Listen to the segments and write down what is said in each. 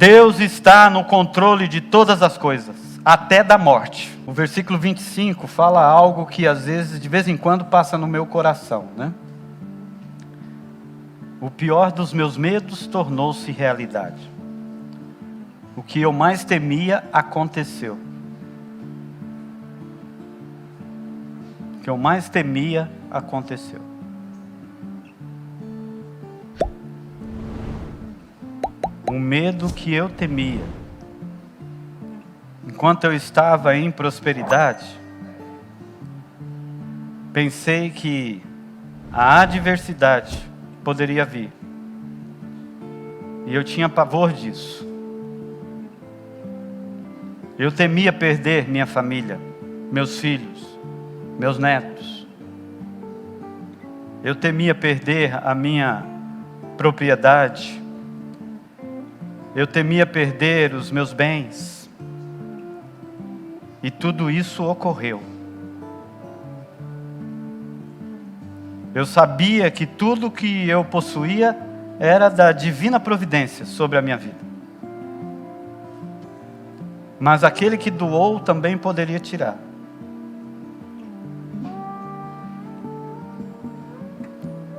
Deus está no controle de todas as coisas, até da morte. O versículo 25 fala algo que às vezes, de vez em quando, passa no meu coração, né? O pior dos meus medos tornou-se realidade. O que eu mais temia aconteceu. O que eu mais temia aconteceu. O medo que eu temia, enquanto eu estava em prosperidade, pensei que a adversidade poderia vir. E eu tinha pavor disso. Eu temia perder minha família, meus filhos, meus netos. Eu temia perder a minha propriedade. Eu temia perder os meus bens. E tudo isso ocorreu. Eu sabia que tudo que eu possuía era da divina providência sobre a minha vida. Mas aquele que doou também poderia tirar.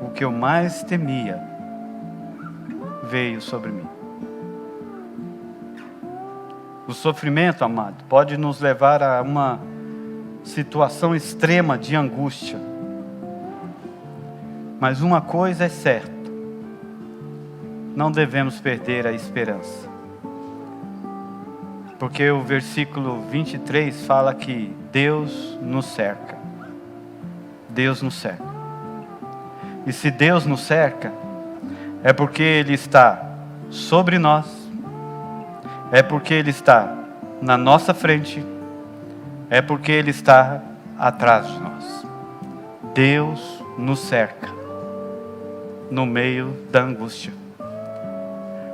O que eu mais temia veio sobre mim. O sofrimento, amado, pode nos levar a uma situação extrema de angústia. Mas uma coisa é certa: não devemos perder a esperança. Porque o versículo 23 fala que Deus nos cerca. Deus nos cerca. E se Deus nos cerca, é porque Ele está sobre nós, é porque Ele está na nossa frente, é porque Ele está atrás de nós. Deus nos cerca no meio da angústia.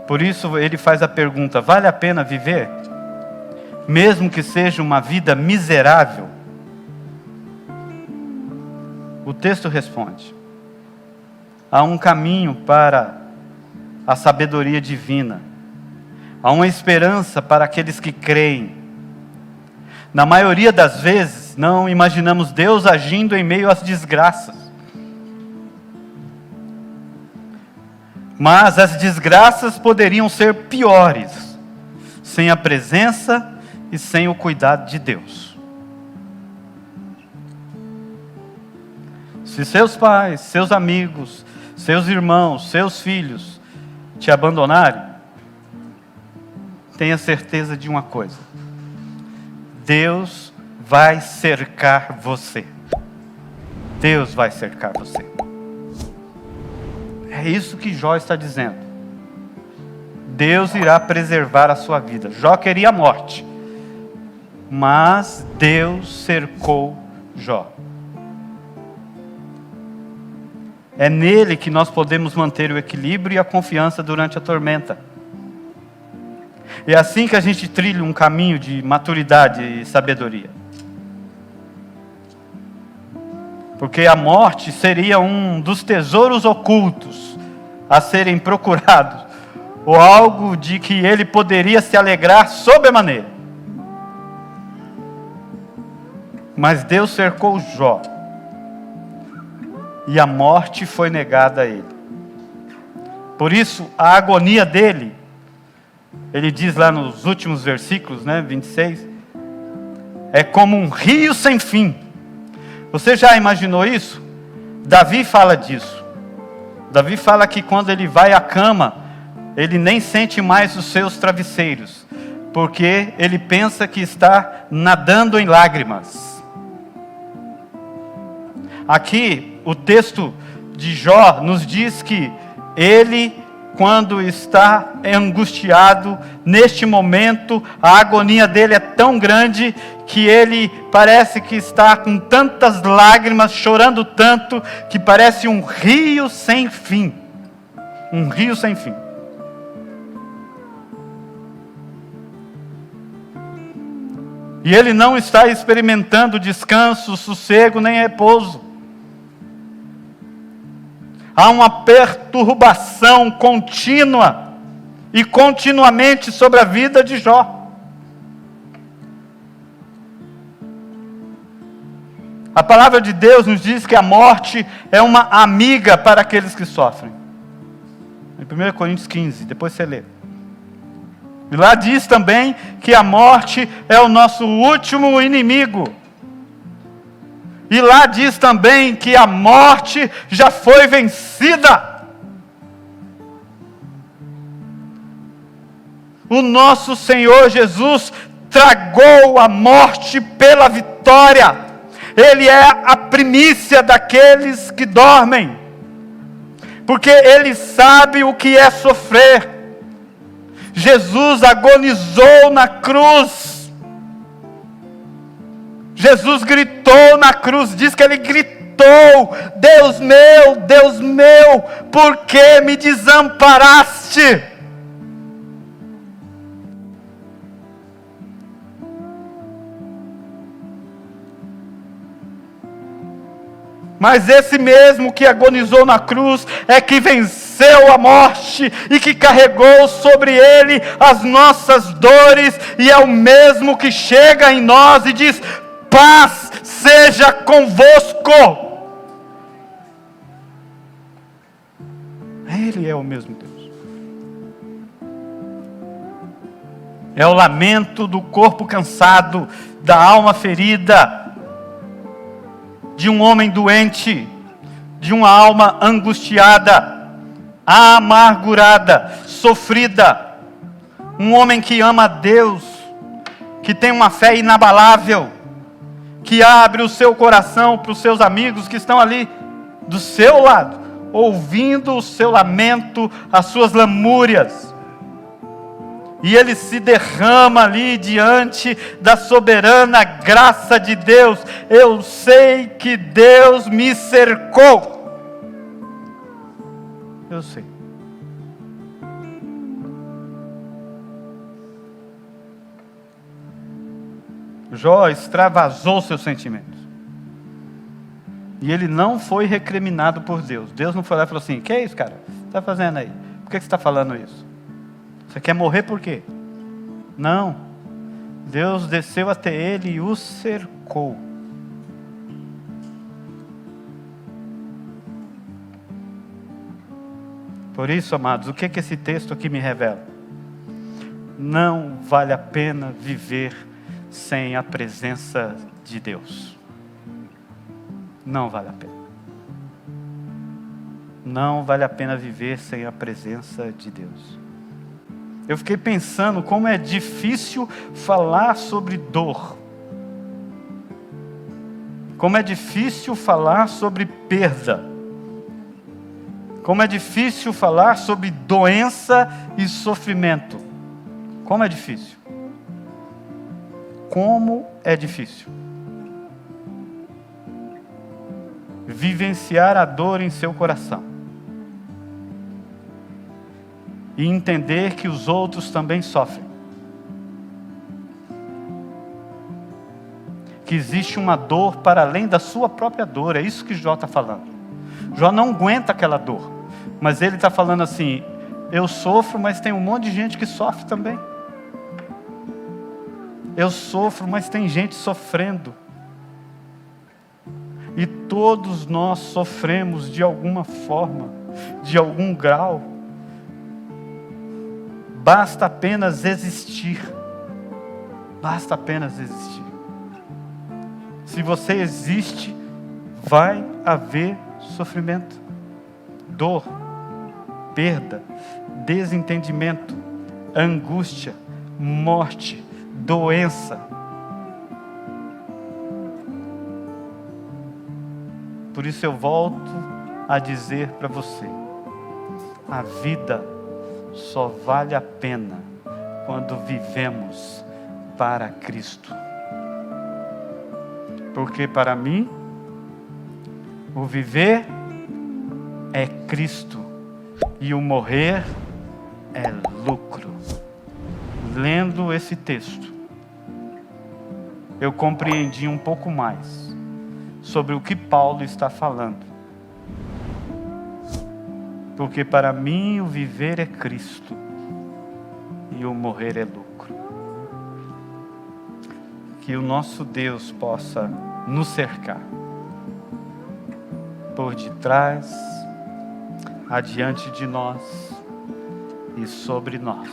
Por isso Ele faz a pergunta: vale a pena viver? Mesmo que seja uma vida miserável? O texto responde: há um caminho para a sabedoria divina. Há uma esperança para aqueles que creem. Na maioria das vezes, não imaginamos Deus agindo em meio às desgraças. Mas as desgraças poderiam ser piores, sem a presença e sem o cuidado de Deus. Se seus pais, seus amigos, seus irmãos, seus filhos te abandonarem, tenha certeza de uma coisa: Deus vai cercar você. Deus vai cercar você. É isso que Jó está dizendo. Deus irá preservar a sua vida. Jó queria a morte, mas Deus cercou Jó. É nele que nós podemos manter o equilíbrio e a confiança durante a tormenta. É assim que a gente trilha um caminho de maturidade e sabedoria. Porque a morte seria um dos tesouros ocultos a serem procurados, ou algo de que ele poderia se alegrar sobremaneira. Mas Deus cercou Jó, e a morte foi negada a ele. Por isso, a agonia dele, ele diz lá nos últimos versículos, 26, é como um rio sem fim. Você já imaginou isso? Davi fala disso. Davi fala que quando ele vai à cama, ele nem sente mais os seus travesseiros, porque ele pensa que está nadando em lágrimas. Aqui, o texto de Jó nos diz que ele, quando está angustiado, neste momento, a agonia dele é tão grande que ele parece que está com tantas lágrimas, chorando tanto, que parece um rio sem fim. Um rio sem fim. E ele não está experimentando descanso, sossego, nem repouso. Há uma perturbação contínua e continuamente sobre a vida de Jó. A palavra de Deus nos diz que a morte é uma amiga para aqueles que sofrem. Em 1 Coríntios 15, depois você lê. E lá diz também que a morte é o nosso último inimigo. E lá diz também que a morte já foi vencida. O nosso Senhor Jesus tragou a morte pela vitória. Ele é a primícia daqueles que dormem, porque Ele sabe o que é sofrer. Jesus agonizou na cruz. Jesus gritou na cruz, diz que Ele gritou: Deus meu, por que me desamparaste? Mas esse mesmo que agonizou na cruz é que venceu a morte e que carregou sobre ele as nossas dores, e é o mesmo que chega em nós e diz: paz seja convosco. Ele é o mesmo Deus. É o lamento do corpo cansado, da alma ferida, de um homem doente, de uma alma angustiada, amargurada, sofrida. Um homem que ama a Deus, que tem uma fé inabalável, que abre o seu coração para os seus amigos que estão ali do seu lado, ouvindo o seu lamento, as suas lamúrias. E ele se derrama ali diante da soberana graça de Deus. Eu sei que Deus me cercou. Eu sei. Jó extravasou seus sentimentos. E ele não foi recriminado por Deus. Deus não foi lá e falou assim: que é isso, cara? O que você está fazendo aí? Por que você está falando isso? Você quer morrer por quê? Não. Deus desceu até ele e o cercou. Por isso, amados, o que esse texto aqui me revela? Não vale a pena viver sem a presença de Deus. Não vale a pena. Não vale a pena viver sem a presença de Deus. Eu fiquei pensando como é difícil falar sobre dor. Como é difícil falar sobre perda. Como é difícil falar sobre doença e sofrimento. Como é difícil. Como é difícil. Vivenciar a dor em seu coração. E entender que os outros também sofrem. Que existe uma dor para além da sua própria dor. É isso que Jó está falando. Jó não aguenta aquela dor. Mas ele está falando assim: eu sofro, mas tem um monte de gente que sofre também. Eu sofro, mas tem gente sofrendo. E todos nós sofremos de alguma forma, de algum grau. Basta apenas existir. Basta apenas existir. Se você existe, vai haver sofrimento, dor, perda, desentendimento, angústia, morte, doença. Por isso eu volto a dizer para você: a vida só vale a pena quando vivemos para Cristo. Porque para mim, o viver é Cristo e o morrer é lucro. Lendo esse texto, eu compreendi um pouco mais sobre o que Paulo está falando. Porque para mim o viver é Cristo e o morrer é lucro. Que o nosso Deus possa nos cercar, por detrás, adiante de nós e sobre nós.